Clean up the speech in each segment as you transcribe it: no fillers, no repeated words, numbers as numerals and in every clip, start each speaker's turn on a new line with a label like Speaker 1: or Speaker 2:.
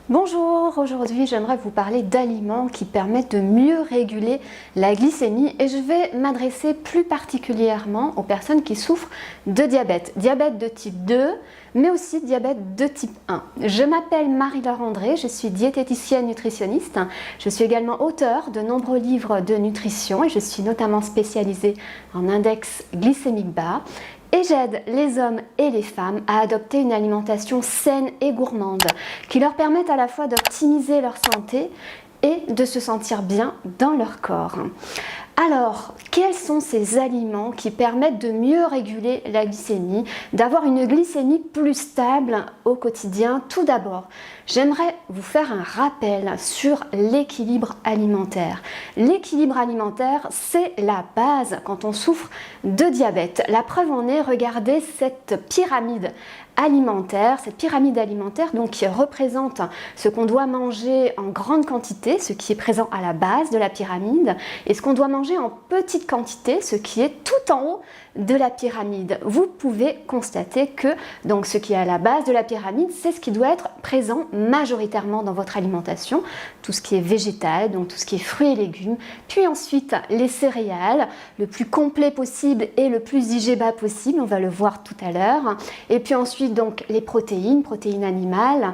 Speaker 1: Bonjour, aujourd'hui j'aimerais vous parler d'aliments qui permettent de mieux réguler la glycémie et je vais m'adresser plus particulièrement aux personnes qui souffrent de diabète. Diabète de type 2, mais aussi diabète de type 1. Je m'appelle Marie-Laure André, je suis diététicienne nutritionniste. Je suis également auteure de nombreux livres de nutrition et je suis notamment spécialisée en index glycémique bas. Et j'aide les hommes et les femmes à adopter une alimentation saine et gourmande qui leur permette à la fois d'optimiser leur santé et de se sentir bien dans leur corps. Alors, quels sont ces aliments qui permettent de mieux réguler la glycémie, d'avoir une glycémie plus stable au quotidien? Tout d'abord, j'aimerais vous faire un rappel sur l'équilibre alimentaire. L'équilibre alimentaire, c'est la base quand on souffre de diabète. La preuve en est, regardez cette pyramide alimentaire, donc qui représente ce qu'on doit manger en grande quantité, ce qui est présent à la base de la pyramide, et ce qu'on doit manger en petite quantité, ce qui est tout en haut de la pyramide. Vous pouvez constater que donc ce qui est à la base de la pyramide, c'est ce qui doit être présent majoritairement dans votre alimentation, tout ce qui est végétal, donc tout ce qui est fruits et légumes, puis ensuite les céréales, le plus complet possible et le plus IG bas possible, on va le voir tout à l'heure, et puis ensuite donc les protéines animales,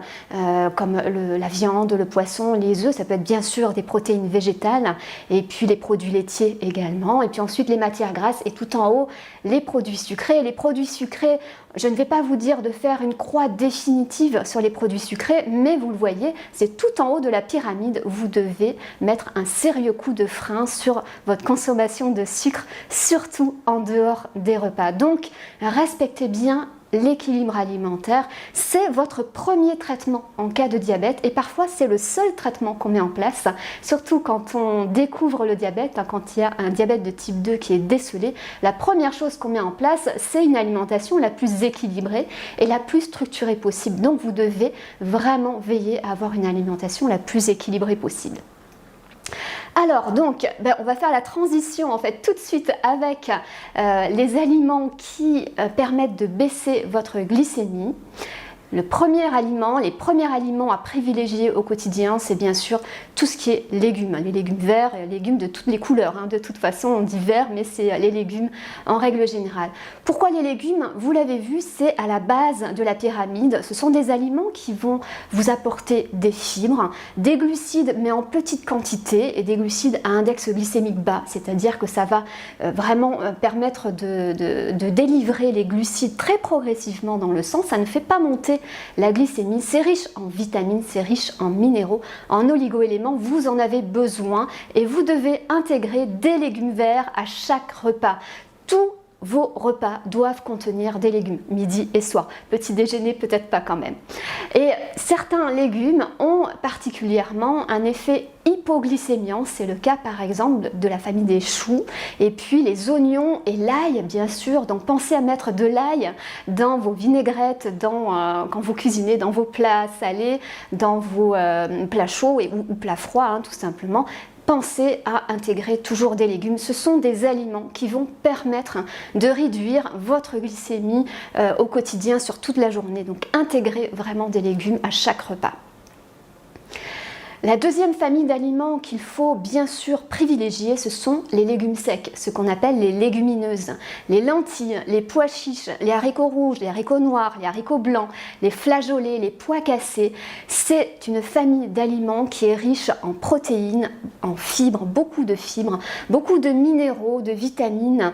Speaker 1: comme la viande, le poisson, les œufs, ça peut être bien sûr des protéines végétales, et puis les produits laitiers également, et puis ensuite les matières grasses, et tout en haut, les produits sucrés. Les produits sucrés, je ne vais pas vous dire de faire une croix définitive sur les produits sucrés, mais vous le voyez, c'est tout en haut de la pyramide. Vous devez mettre un sérieux coup de frein sur votre consommation de sucre, surtout en dehors des repas. Donc, respectez bien l'équilibre alimentaire, c'est votre premier traitement en cas de diabète et parfois c'est le seul traitement qu'on met en place, surtout quand on découvre le diabète, quand il y a un diabète de type 2 qui est décelé. La première chose qu'on met en place, c'est une alimentation la plus équilibrée et la plus structurée possible. Donc vous devez vraiment veiller à avoir une alimentation la plus équilibrée possible. Alors donc, on va faire la transition en fait tout de suite avec les aliments qui permettent de baisser votre glycémie. Le premier aliment, les premiers aliments à privilégier au quotidien, c'est bien sûr tout ce qui est légumes, les légumes verts, les légumes de toutes les couleurs. De toute façon, on dit vert, mais c'est les légumes en règle générale. Pourquoi les légumes? Vous l'avez vu, c'est à la base de la pyramide. Ce sont des aliments qui vont vous apporter des fibres, des glucides, mais en petite quantité, et des glucides à index glycémique bas, c'est-à-dire que ça va vraiment permettre de délivrer les glucides très progressivement dans le sang. Ça ne fait pas monter la glycémie. C'est riche en vitamines, c'est riche en minéraux, en oligo-éléments, vous en avez besoin et vous devez intégrer des légumes verts à chaque repas. Tous vos repas doivent contenir des légumes, midi et soir. Petit déjeuner, peut-être pas quand même. Et certains légumes ont particulièrement un effet hypoglycémiant, c'est le cas par exemple de la famille des choux, et puis les oignons et l'ail bien sûr, donc pensez à mettre de l'ail dans vos vinaigrettes, quand vous cuisinez, dans vos plats salés, dans vos plats chauds ou plats froids tout simplement. Pensez à intégrer toujours des légumes. Ce sont des aliments qui vont permettre de réduire votre glycémie au quotidien sur toute la journée. Donc intégrez vraiment des légumes à chaque repas. La deuxième famille d'aliments qu'il faut bien sûr privilégier, ce sont les légumes secs, ce qu'on appelle les légumineuses. Les lentilles, les pois chiches, les haricots rouges, les haricots noirs, les haricots blancs, les flageolets, les pois cassés. C'est une famille d'aliments qui est riche en protéines, en fibres, beaucoup de minéraux, de vitamines,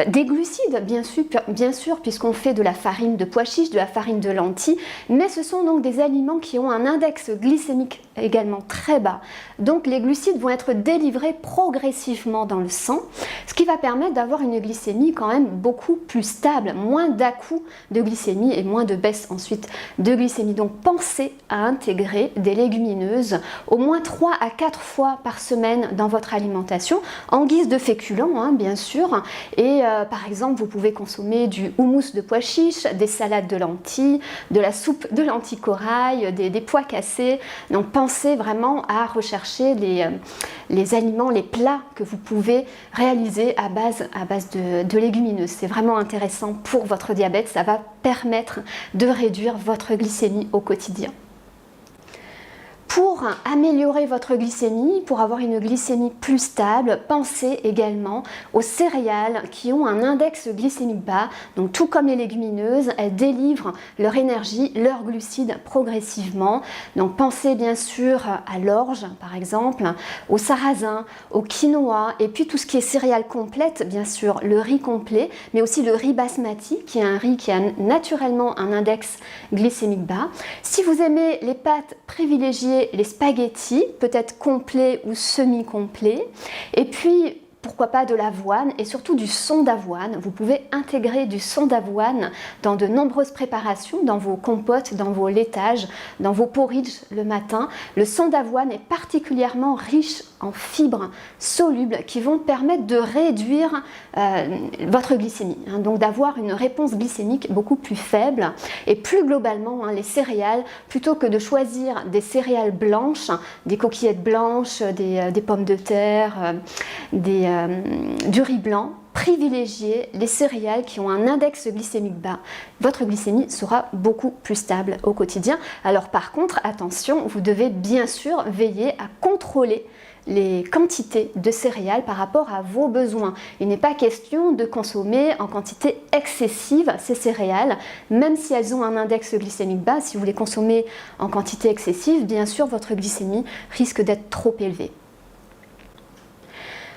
Speaker 1: des glucides bien sûr puisqu'on fait de la farine de pois chiches, de la farine de lentilles, mais ce sont donc des aliments qui ont un index glycémique également très bas. Donc les glucides vont être délivrés progressivement dans le sang, ce qui va permettre d'avoir une glycémie quand même beaucoup plus stable, moins d'à-coups de glycémie et moins de baisse ensuite de glycémie. Donc pensez à intégrer des légumineuses au moins 3 à 4 fois par semaine dans votre alimentation, en guise de féculents bien sûr. Et par exemple, vous pouvez consommer du houmous de pois chiches, des salades de lentilles, de la soupe de lentilles corail, des pois cassés. Donc pensez vraiment à rechercher les aliments, les plats que vous pouvez réaliser à base de légumineuses. C'est vraiment intéressant pour votre diabète, ça va permettre de réduire votre glycémie au quotidien. Pour améliorer votre glycémie, pour avoir une glycémie plus stable, pensez également aux céréales qui ont un index glycémique bas. Donc tout comme les légumineuses, elles délivrent leur énergie, leurs glucides progressivement. Donc pensez bien sûr à l'orge par exemple, au sarrasin, au quinoa et puis tout ce qui est céréales complètes, bien sûr le riz complet, mais aussi le riz basmati qui est un riz qui a naturellement un index glycémique bas. Si vous aimez les pâtes, privilégiez les spaghettis, peut-être complets ou semi-complets. Et puis, pourquoi pas de l'avoine et surtout du son d'avoine. Vous pouvez intégrer du son d'avoine dans de nombreuses préparations, dans vos compotes, dans vos laitages, dans vos porridge le matin. Le son d'avoine est particulièrement riche en fibres solubles qui vont permettre de réduire votre glycémie, donc d'avoir une réponse glycémique beaucoup plus faible. Et plus globalement, les céréales, plutôt que de choisir des céréales blanches, des coquillettes blanches, des pommes de terre, du riz blanc, privilégiez les céréales qui ont un index glycémique bas. Votre glycémie sera beaucoup plus stable au quotidien. Alors par contre, attention, vous devez bien sûr veiller à contrôler les quantités de céréales par rapport à vos besoins. Il n'est pas question de consommer en quantité excessive ces céréales, même si elles ont un index glycémique bas. Si vous les consommez en quantité excessive, bien sûr, votre glycémie risque d'être trop élevée.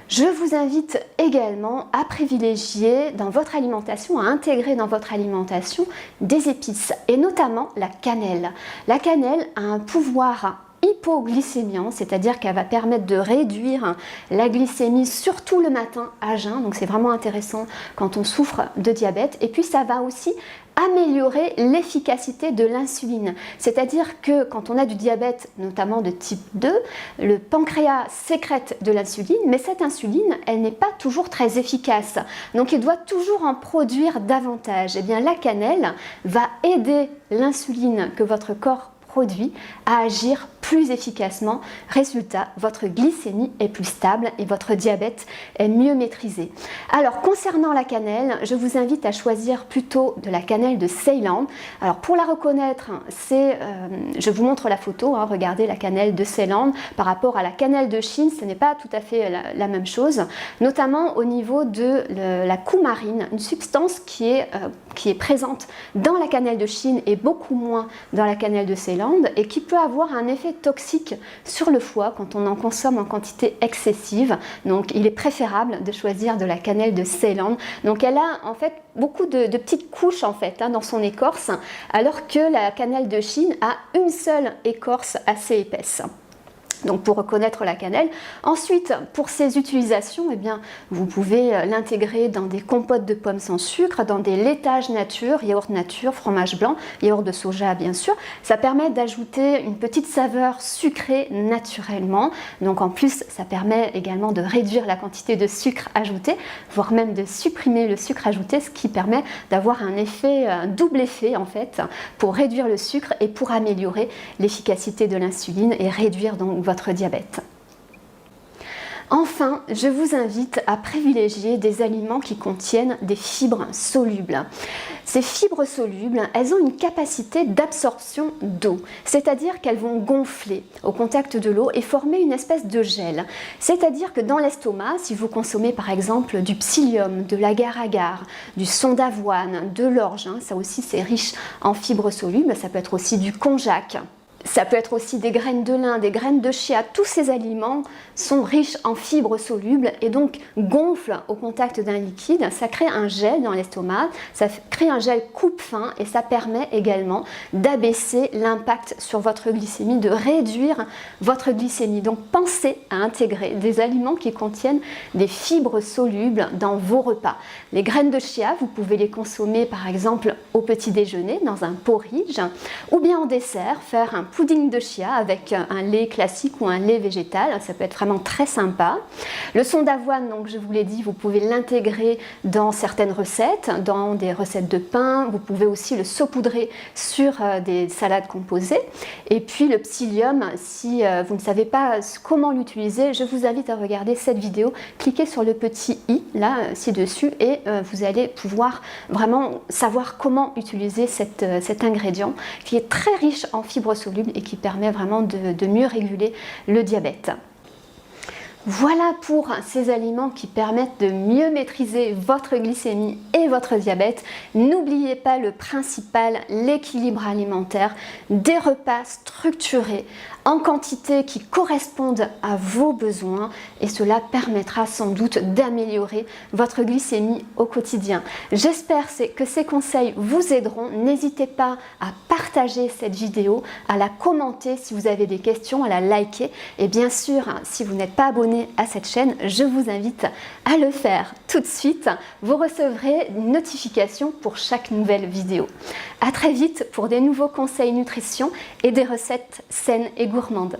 Speaker 1: Je vous invite également à privilégier dans votre alimentation, à intégrer dans votre alimentation des épices et notamment la cannelle. La cannelle a un pouvoir hypoglycémiant, c'est-à-dire qu'elle va permettre de réduire la glycémie, surtout le matin à jeun, donc c'est vraiment intéressant quand on souffre de diabète. Et puis ça va aussi améliorer l'efficacité de l'insuline, c'est-à-dire que quand on a du diabète, notamment de type 2, le pancréas sécrète de l'insuline, mais cette insuline, elle n'est pas toujours très efficace, donc il doit toujours en produire davantage. Et bien la cannelle va aider l'insuline que votre corps produit à agir plus efficacement. Résultat, votre glycémie est plus stable et votre diabète est mieux maîtrisé. Alors concernant la cannelle, je vous invite à choisir plutôt de la cannelle de Ceylan. Alors pour la reconnaître, je vous montre la photo, regardez la cannelle de Ceylan par rapport à la cannelle de Chine, ce n'est pas tout à fait la même chose, notamment au niveau de la coumarine, une substance qui est présente dans la cannelle de Chine et beaucoup moins dans la cannelle de Ceylan et qui peut avoir un effet toxique sur le foie quand on en consomme en quantité excessive. Donc il est préférable de choisir de la cannelle de Ceylan. Donc elle a en fait beaucoup de petites couches en fait dans son écorce, alors que la cannelle de Chine a une seule écorce assez épaisse. Donc pour reconnaître la cannelle. Ensuite, pour ses utilisations, eh bien, vous pouvez l'intégrer dans des compotes de pommes sans sucre, dans des laitages nature, yaourt nature, fromage blanc, yaourt de soja bien sûr. Ça permet d'ajouter une petite saveur sucrée naturellement. Donc en plus, ça permet également de réduire la quantité de sucre ajouté, voire même de supprimer le sucre ajouté, ce qui permet d'avoir un double effet en fait, pour réduire le sucre et pour améliorer l'efficacité de l'insuline et réduire donc votre diabète. Enfin, je vous invite à privilégier des aliments qui contiennent des fibres solubles. Ces fibres solubles, elles ont une capacité d'absorption d'eau, c'est-à-dire qu'elles vont gonfler au contact de l'eau et former une espèce de gel. C'est-à-dire que dans l'estomac, si vous consommez par exemple du psyllium, de l'agar-agar, du son d'avoine, de l'orge, ça aussi c'est riche en fibres solubles, ça peut être aussi du konjac. Ça peut être aussi des graines de lin, des graines de chia. Tous ces aliments sont riches en fibres solubles et donc gonflent au contact d'un liquide. Ça crée un gel dans l'estomac, ça crée un gel coupe-faim et ça permet également d'abaisser l'impact sur votre glycémie, de réduire votre glycémie. Donc pensez à intégrer des aliments qui contiennent des fibres solubles dans vos repas. Les graines de chia, vous pouvez les consommer par exemple au petit déjeuner dans un porridge ou bien en dessert, faire un pudding de chia avec un lait classique ou un lait végétal, ça peut être vraiment très sympa. Le son d'avoine, donc je vous l'ai dit, vous pouvez l'intégrer dans certaines recettes, dans des recettes de pain, vous pouvez aussi le saupoudrer sur des salades composées. Et puis le psyllium, si vous ne savez pas comment l'utiliser, je vous invite à regarder cette vidéo, cliquez sur le petit i là ci-dessus et vous allez pouvoir vraiment savoir comment utiliser cet ingrédient qui est très riche en fibres solubles soluble et qui permet vraiment de mieux réguler le diabète. Voilà pour ces aliments qui permettent de mieux maîtriser votre glycémie et votre diabète. N'oubliez pas le principal, l'équilibre alimentaire, des repas structurés en quantité qui correspondent à vos besoins et cela permettra sans doute d'améliorer votre glycémie au quotidien. J'espère que ces conseils vous aideront. N'hésitez pas à partager cette vidéo, à la commenter si vous avez des questions, à la liker et bien sûr, si vous n'êtes pas abonné à cette chaîne, je vous invite à le faire tout de suite. Vous recevrez une notification pour chaque nouvelle vidéo. À très vite pour des nouveaux conseils nutrition et des recettes saines et gourmandes.